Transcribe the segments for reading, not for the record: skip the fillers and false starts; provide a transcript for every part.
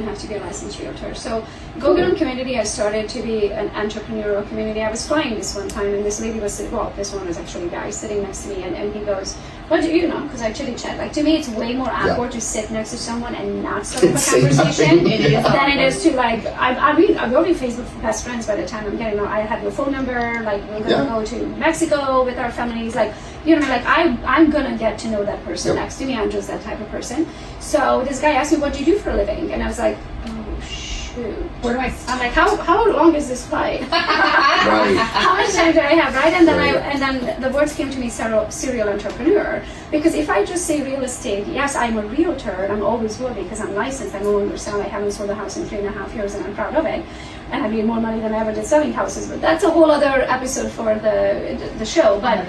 have to be a licensed realtor. So GoGet'Em community, I started to be an entrepreneurial community. I was flying this one time, and this lady was sitting, well, this one was actually a guy sitting next to me, and he goes, what do you know? Because I chitty chat. Like, to me, it's way more awkward to sit next to someone and not start up a conversation than it is to, like, I mean, I'm already Facebook best friends by the time I'm getting, I have your phone number, like, we're going to go to Mexico with our families, like, you know, like, I'm going to get to know that person next to me. I'm just that type of person. So this guy asked me, what do you do for a living? And I was like, oh, shoot. Where do I'm like, how long is this flight? How much time do I have, right? And then the words came to me, serial entrepreneur. Because if I just say real estate, yes, I'm a realtor, and I'm always will be because I'm licensed. I no longer sell. I haven't sold a house in 3.5 years, and I'm proud of it. And I made more money than I ever did selling houses. But that's a whole other episode for the show. But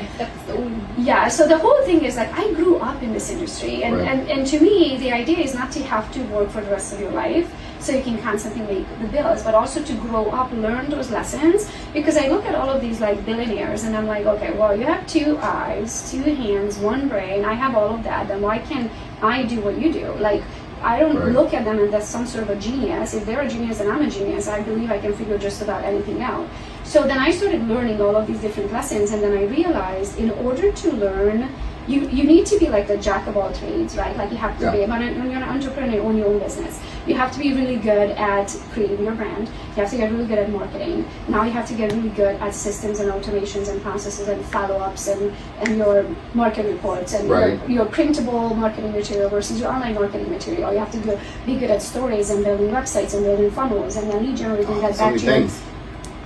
yeah, so the whole thing is like, I grew up in this industry, and to me, the idea is not to have to work for the rest of your life so you can constantly make the bills, but also to grow up, learn those lessons. Because I look at all of these like billionaires, and I'm like, okay, well, you have 2 eyes, 2 hands, 1 brain. I have all of that. Then why can't I do what you do? Like, I don't look at them and that's some sort of a genius. If they're a genius and I'm a genius, I believe I can figure just about anything out. So then I started learning all of these different lessons, and then I realized in order to learn, you need to be like a jack of all trades, right? Like you have to be, when you're an entrepreneur, you own your own business. You have to be really good at creating your brand. You have to get really good at marketing. Now you have to get really good at systems and automations and processes and follow-ups and your market reports and your printable marketing material versus your online marketing material. You have to be good at stories and building websites and building funnels and then lead generating that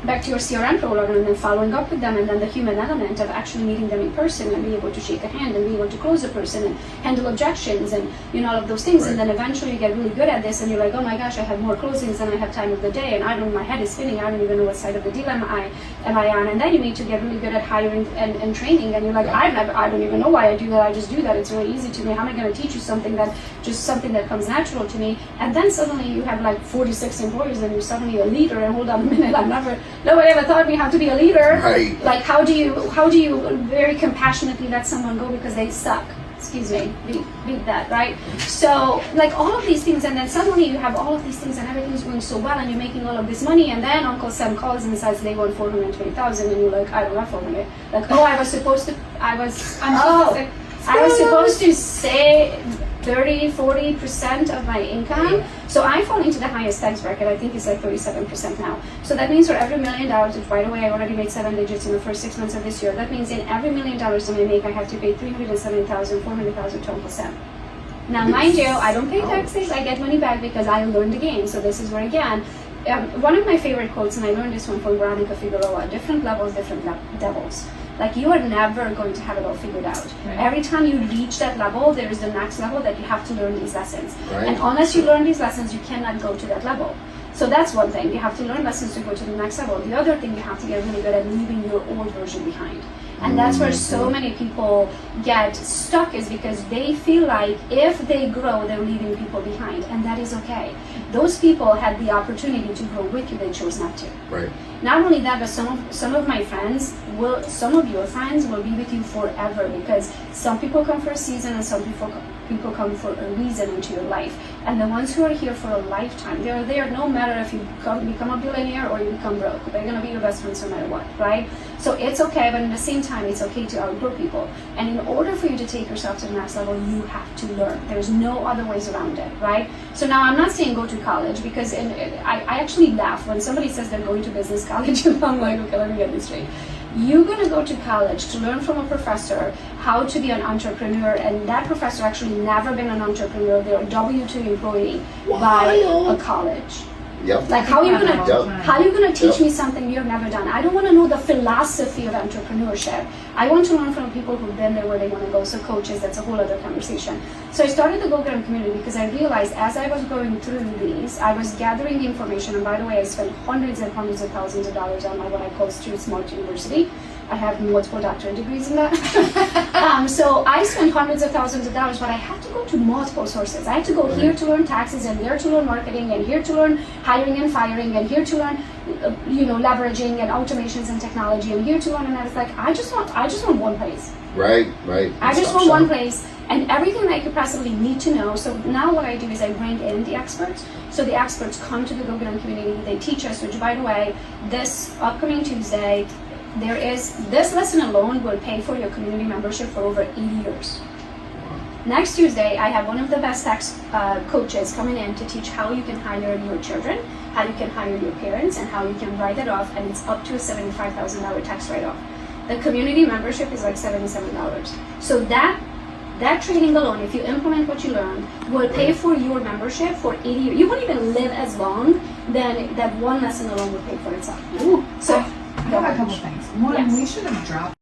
back to your CRM program, and then following up with them, and then the human element of actually meeting them in person and being able to shake a hand and be able to close a person and handle objections and all of those things. And then eventually you get really good at this, and you're like, oh my gosh, I have more closings than I have time of the day, and I don't, my head is spinning. I don't even know what side of the deal am I on. And then you need to get really good at hiring and training, and you're like, I don't even know why I do that. I just do that. It's really easy to me. How am I going to teach you something that comes natural to me? And then suddenly you have like 46 employees, and you're suddenly a leader. And hold on a minute, nobody ever taught me how to be a leader. Right. Like how do you very compassionately let someone go because they suck? Excuse me, beat that, right? So like all of these things, and then suddenly you have all of these things and everything's going so well and you're making all of this money, and then Uncle Sam calls and says they want 420,000, and you're like, I don't have 400. Like, oh, I was supposed to say 30-40% of my income. So I fall into the highest tax bracket. I think it's like 37% now. So that means for every $1 million, which by the way I already made 7 digits in the first 6 months of this year, that means in every $1 million that I make, I have to pay $370,000, $400,000 to Uncle Sam. Now mind you, I don't pay taxes, I get money back because I learned the game. So this is where again, one of my favorite quotes, and I learned this one from Veronica Figueroa, different levels, different devils. Like you are never going to have it all figured out. Right. Every time you reach that level, there is the next level that you have to learn these lessons. Right. And unless you learn these lessons, you cannot go to that level. So that's one thing. You have to learn lessons to go to the next level. The other thing, you have to get really good at leaving your old version behind. And that's where so many people get stuck, is because they feel like if they grow, they're leaving people behind. And that is okay. Those people had the opportunity to grow with you, they chose not to. Right. Not only that, but some of my friends some of your friends will be with you forever, because some people come for a season and some people come for a reason into your life. And the ones who are here for a lifetime, they're there no matter if you become a billionaire or you become broke. They're going to be your best friends no matter what, right? So it's okay, but at the same time, it's okay to outgrow people. And in order for you to take yourself to the next level, you have to learn. There's no other ways around it, right? So now I'm not saying go to college, because I actually laugh when somebody says they're going to business college, and I'm like, okay, let me get this straight. You're going to go to college to learn from a professor how to be an entrepreneur, and that professor actually never been an entrepreneur. They're a W-2 employee by a college. Yep. Like how are you gonna teach me something you've never done? I don't want to know the philosophy of entrepreneurship. I want to learn from people who've been there where they want to go. So coaches, that's a whole other conversation. So I started the GoGet'Em community because I realized as I was going through these, I was gathering the information. And by the way, I spent hundreds and hundreds of thousands of dollars on what I call Street Smart University, I have multiple doctorate degrees in that. So I spent hundreds of thousands of dollars, but I had to go to multiple sources. I had to go here to learn taxes, and there to learn marketing, and here to learn hiring and firing, and here to learn, leveraging and automations and technology, and here to learn. And I was like, I just want one place. Right. I just want one place and everything I could possibly need to know. So now what I do is I bring in the experts. So the experts come to the GoGet'Em community. They teach us, which by the way, this upcoming Tuesday, this lesson alone will pay for your community membership for over 80 years. Next Tuesday, I have one of the best tax coaches coming in to teach how you can hire your children, how you can hire your parents, and how you can write it off, and it's up to a $75,000 tax write-off. The community membership is like $77. So that training alone, if you implement what you learned, will pay for your membership for 80 years. You won't even live as long than that one lesson alone will pay for itself. Ooh, so I have a couple things. One, yes. we should have dropped